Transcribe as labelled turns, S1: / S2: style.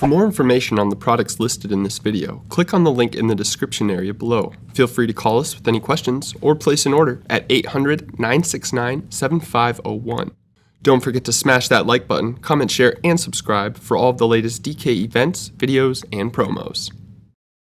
S1: For more information on the products listed in this video, click on the link in the description area below. Feel free to call us with any questions or place an order at 800-969-7501. Don't forget to smash that like button, comment, share, and subscribe for all of the latest DK events, videos, and promos.